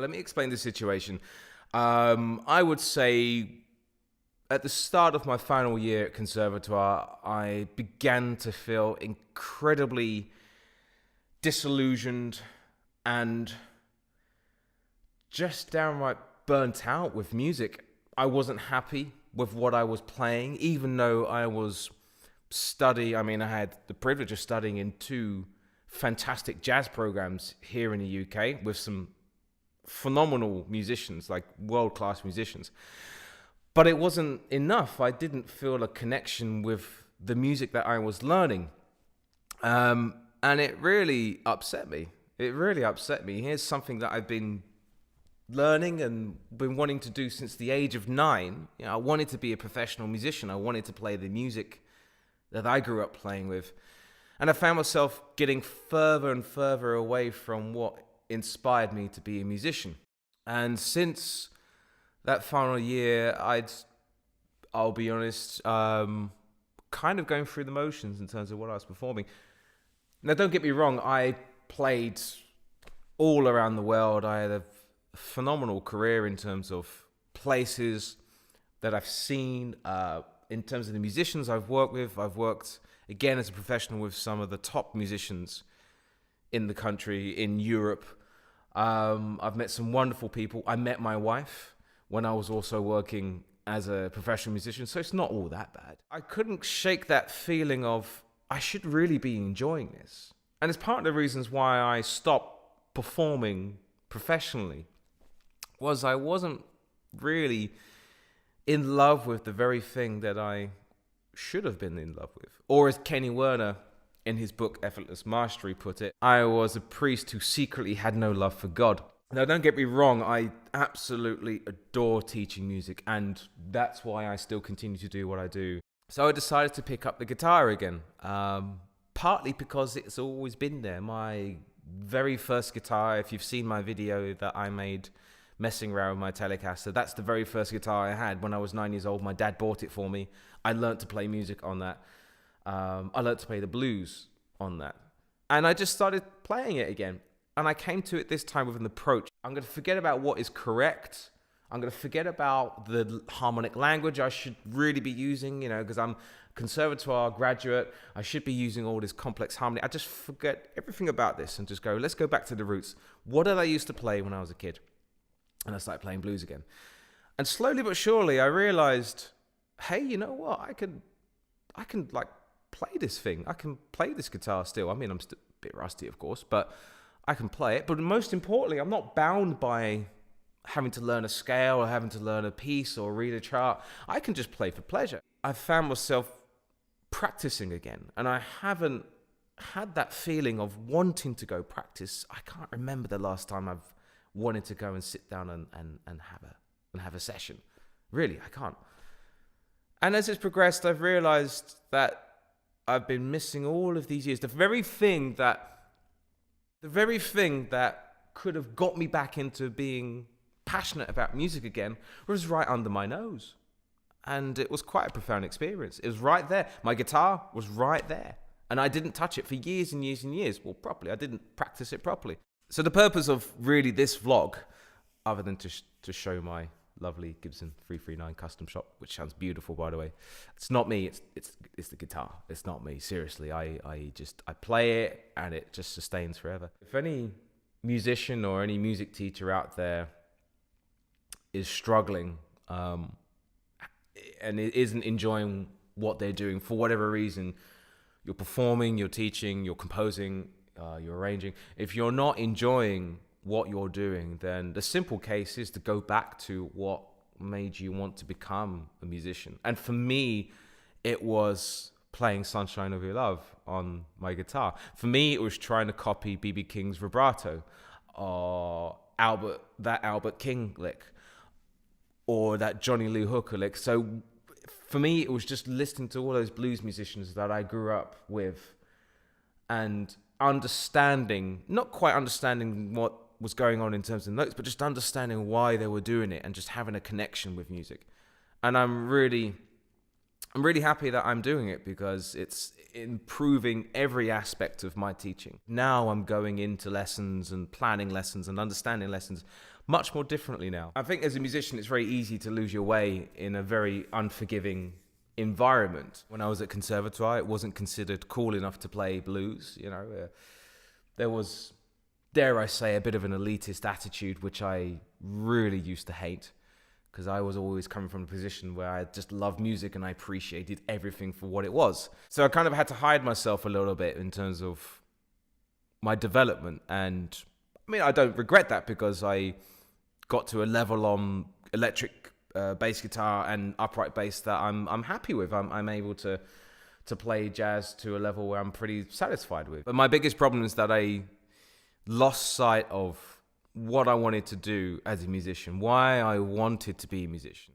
let me explain the situation. I would say at the start of my final year at Conservatoire, I began to feel incredibly disillusioned and just downright burnt out with music. I wasn't happy with what I was playing, even though I had the privilege of studying in two fantastic jazz programs here in the UK with some phenomenal musicians, like world-class musicians. But it wasn't enough. I didn't feel a connection with the music that I was learning. And it really upset me. Here's something that I've been learning and been wanting to do since the age of 9. I wanted to be a professional musician. I wanted to play the music that I grew up playing with. And I found myself getting further and further away from what inspired me to be a musician. And since that final year, I'll be honest, kind of going through the motions in terms of what I was performing. Now, don't get me wrong, I played all around the world. I had a phenomenal career in terms of places that I've seen. In terms of the musicians I've worked with, I've worked, again, as a professional with some of the top musicians in the country, in Europe. I've met some wonderful people. I met my wife when I was also working as a professional musician, so it's not all that bad. I couldn't shake that feeling of, I should really be enjoying this. And it's part of the reasons why I stopped performing professionally, was I wasn't really in love with the very thing that I should have been in love with. Or as Kenny Werner in his book Effortless Mastery put it, I was a priest who secretly had no love for God. Now, don't get me wrong, I absolutely adore teaching music, and that's why I still continue to do what I do. So I decided to pick up the guitar again, partly because it's always been there. My very first guitar, if you've seen my video that I made messing around with my Telecaster, that's the very first guitar I had when I was 9 years old. My dad bought it for me. I learned to play music on that. I learned to play the blues on that. And I just started playing it again. And I came to it this time with an approach. I'm going to forget about what is correct. I'm going to forget about the harmonic language I should really be using, because I'm a conservatoire graduate. I should be using all this complex harmony. I just forget everything about this and just go, let's go back to the roots. What did I used to play when I was a kid? And I started playing blues again. And slowly but surely, I realized, hey, you know what? I can like play this thing. I can play this guitar still. I mean, I'm still a bit rusty, of course, but I can play it. But most importantly, I'm not bound by having to learn a scale or having to learn a piece or read a chart. I can just play for pleasure. I found myself practicing again, and I haven't had that feeling of wanting to go practice. I can't remember the last time I've wanted to go and sit down and have a session. Really, I can't. And as it's progressed, I've realized that I've been missing all of these years. The very thing that could have got me back into being passionate about music again was right under my nose. And it was quite a profound experience. It was right there. My guitar was right there. And I didn't touch it for years and years and years. Well, properly. I didn't practice it properly. So the purpose of really this vlog, other than to show my lovely Gibson 339 custom shop, which sounds beautiful, by the way. It's not me. It's the guitar. It's not me. Seriously, I play it and it just sustains forever. If any musician or any music teacher out there is struggling and isn't enjoying what they're doing for whatever reason, you're performing, you're teaching, you're composing, you're arranging. If you're not enjoying what you're doing, then the simple case is to go back to what made you want to become a musician. And for me, it was playing Sunshine of Your Love on my guitar. For me, it was trying to copy B.B. King's vibrato, or Albert King lick, or that Johnny Lee Hooker lick. So for me, it was just listening to all those blues musicians that I grew up with and understanding, not quite understanding what was going on in terms of notes, but just understanding why they were doing it and just having a connection with music. And I'm really happy that I'm doing it because it's improving every aspect of my teaching. Now I'm going into lessons and planning lessons and understanding lessons much more differently now. I think as a musician, it's very easy to lose your way in a very unforgiving environment. When I was at conservatoire, it wasn't considered cool enough to play blues. There was, dare I say, a bit of an elitist attitude, which I really used to hate, because I was always coming from a position where I just loved music and I appreciated everything for what it was. So I kind of had to hide myself a little bit in terms of my development. And I mean, I don't regret that, because I got to a level on electric bass guitar and upright bass that I'm happy with. I'm able to play jazz to a level where I'm pretty satisfied with. But my biggest problem is that I lost sight of what I wanted to do as a musician, why I wanted to be a musician.